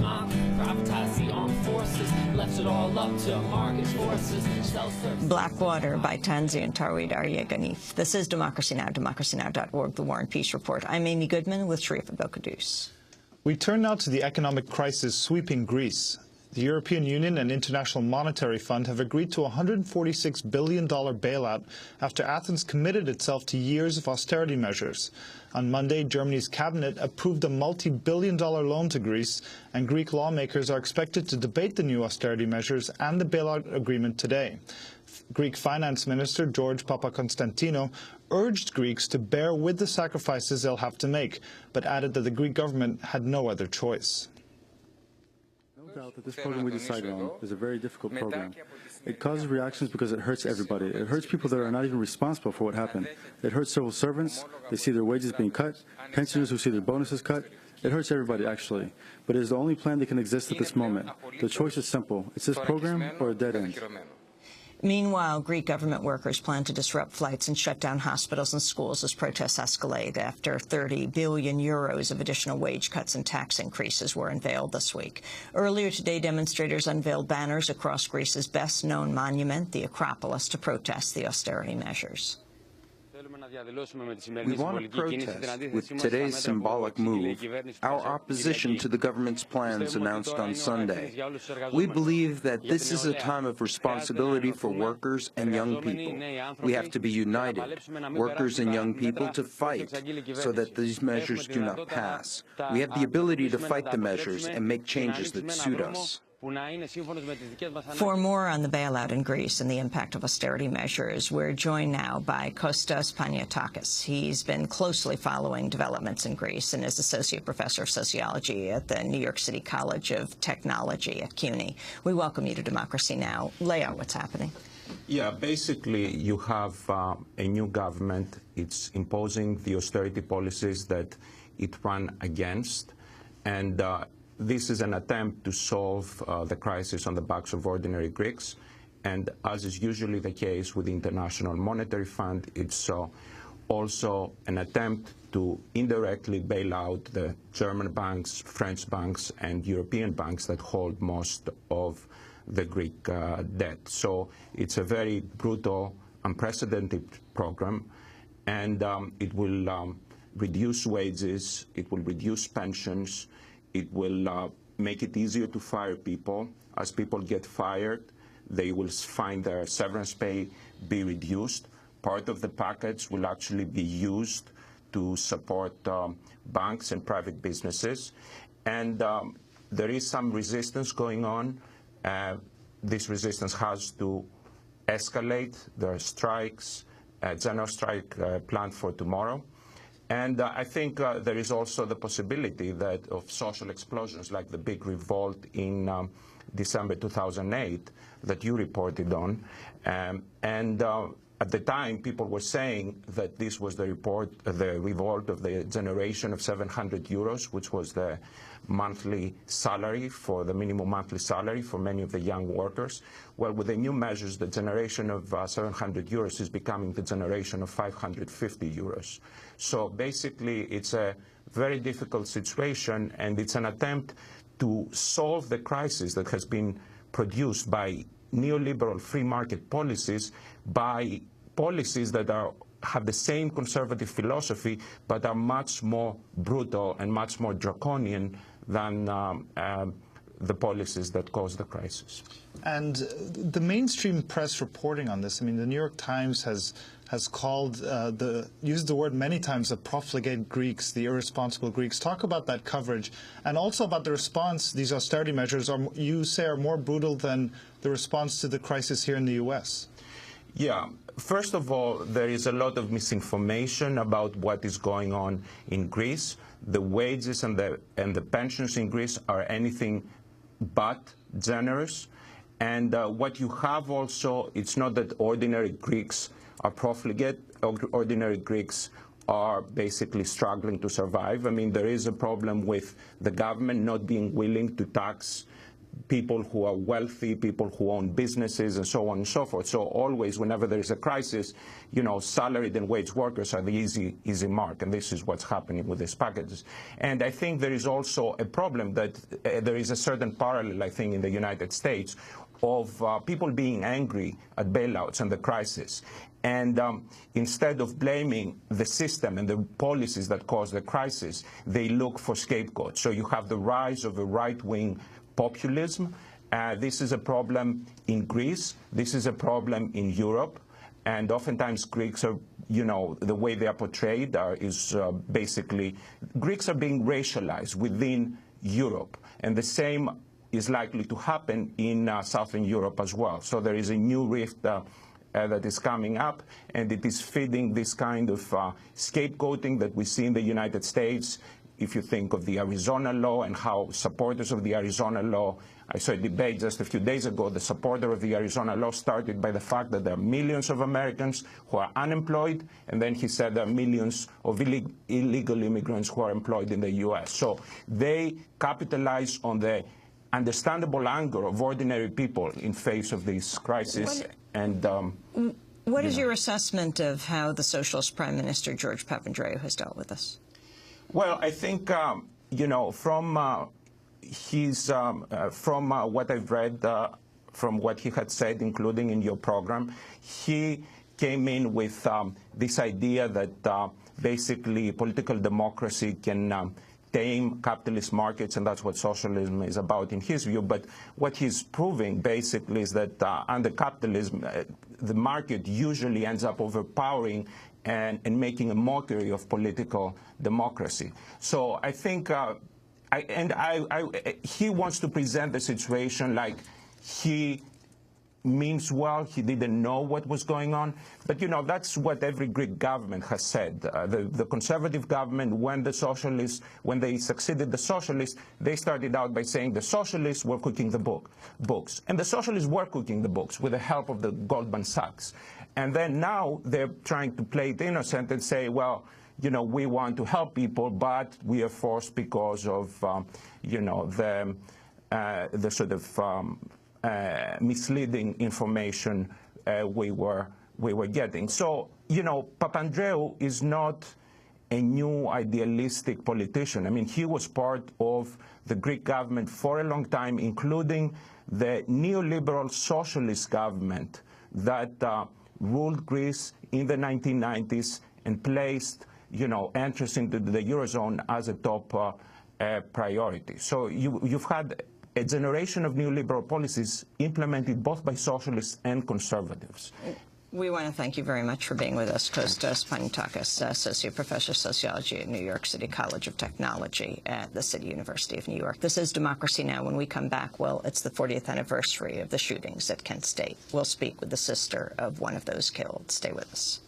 smile, privatize the armed forces, left it all up to market forces. Blackwater by Tanzi and Tarweed Aryeganif. This is Democracy Now!, democracynow.org, The War and Peace Report. I'm Amy Goodman with Sharif Abdelkadous. We turn now to the economic crisis sweeping Greece. The European Union and International Monetary Fund have agreed to a $146 billion bailout after Athens committed itself to years of austerity measures. On Monday, Germany's cabinet approved a multi-billion-dollar loan to Greece, and Greek lawmakers are expected to debate the new austerity measures and the bailout agreement today. Greek Finance Minister George Papakonstantinou urged Greeks to bear with the sacrifices they'll have to make, but added that the Greek government had no other choice. No doubt that this program we decided on is a very difficult program. It causes reactions because it hurts everybody. It hurts people that are not even responsible for what happened. It hurts civil servants. They see their wages being cut, pensioners who see their bonuses cut. It hurts everybody, actually. But it is the only plan that can exist at this moment. The choice is simple. It's this program or a dead end. Meanwhile, Greek government workers plan to disrupt flights and shut down hospitals and schools as protests escalate after 30 billion euros of additional wage cuts and tax increases were unveiled this week. Earlier today, demonstrators unveiled banners across Greece's best-known monument, the Acropolis, to protest the austerity measures. We want to protest, with today's symbolic move, our opposition to the government's plans announced on Sunday. We believe that this is a time of responsibility for workers and young people. We have to be united, workers and young people, to fight so that these measures do not pass. We have the ability to fight the measures and make changes that suit us. For more on the bailout in Greece and the impact of austerity measures, we're joined now by Kostas Paniatakis. He's been closely following developments in Greece and is Associate Professor of Sociology at the New York City College of Technology at CUNY. We welcome you to Democracy Now! Lay out what's happening. Yeah, basically you have a new government. It's imposing the austerity policies that it ran against, and this is an attempt to solve the crisis on the backs of ordinary Greeks. And as is usually the case with the International Monetary Fund, it's also an attempt to indirectly bail out the German banks, French banks, and European banks that hold most of the Greek debt. So it's a very brutal, unprecedented program, and it will reduce wages, it will reduce pensions, it will make it easier to fire people. As people get fired, they will find their severance pay be reduced. Part of the package will actually be used to support banks and private businesses. And there is some resistance going on. This resistance has to escalate. There are strikes, general strike planned for tomorrow. And I think there is also the possibility that of social explosions like the big revolt in December 2008 that you reported on. At the time, people were saying that this was the revolt of the generation of 700 euros, which was the monthly salary for the minimum monthly salary for many of the young workers. Well, with the new measures, the generation of 700 euros is becoming the generation of 550 euros. So basically, it's a very difficult situation, and it's an attempt to solve the crisis that has been produced by neoliberal free market policies, by policies that have the same conservative philosophy but are much more brutal and much more draconian than the policies that caused the crisis. And the mainstream press reporting on this, I mean, the New York Times has called, used the word many times, the profligate Greeks, the irresponsible Greeks. Talk about that coverage, and also about the response. These austerity measures, you say, are more brutal than the response to the crisis here in the U.S. Yeah. First of all, there is a lot of misinformation about what is going on in Greece. The wages and the pensions in Greece are anything but generous. And what you have also, it's not that ordinary Greeks are profligate. Ordinary Greeks are basically struggling to survive. I mean, there is a problem with the government not being willing to tax people who are wealthy, people who own businesses, and so on and so forth. So always, whenever there is a crisis, you know, salaried and wage workers are the easy mark, and this is what's happening with these packages. And I think there is also a problem that there is a certain parallel, I think, in the United States of people being angry at bailouts and the crisis. And instead of blaming the system and the policies that caused the crisis, they look for scapegoats. So you have the rise of a right-wing populism. This is a problem in Greece. This is a problem in Europe. And oftentimes Greeks are, you know, the way they are portrayed is basically, Greeks are being racialized within Europe. And the same is likely to happen in Southern Europe as well. So there is a new rift that is coming up, and it is feeding this kind of scapegoating that we see in the United States. If you think of the Arizona law and how supporters of the Arizona law, I saw a debate just a few days ago, the supporter of the Arizona law started by the fact that there are millions of Americans who are unemployed, and then he said there are millions of illegal immigrants who are employed in the U.S. So they capitalize on the understandable anger of ordinary people in face of this crisis. What is your assessment of how the Socialist Prime Minister George Papandreou has dealt with this? Well, I think you know, from what I've read, from what he had said, including in your program, he came in with this idea that basically political democracy can tame capitalist markets, and that's what socialism is about in his view. But what he's proving basically is that under capitalism, the market usually ends up overpowering and making a mockery of political democracy. So I think, he wants to present the situation like he means well, he didn't know what was going on. But, you know, that's what every Greek government has said. The conservative government, when they succeeded the socialists, they started out by saying the socialists were cooking the books. And the socialists were cooking the books with the help of the Goldman Sachs. And then now they're trying to play it innocent and say, well, you know, we want to help people, but we are forced because of, you know, the sort of misleading information we were getting. So, you know, Papandreou is not a new idealistic politician. I mean, he was part of the Greek government for a long time, including the neoliberal socialist government that ruled Greece in the 1990s and placed, you know, entrance into the Eurozone as a top priority. So you've had a generation of neoliberal policies implemented both by socialists and conservatives. We want to thank you very much for being with us, Kostas Panitakis, Associate Professor of Sociology at New York City College of Technology at the City University of New York. This is Democracy Now! When we come back, well, it's the 40th anniversary of the shootings at Kent State. We'll speak with the sister of one of those killed. Stay with us.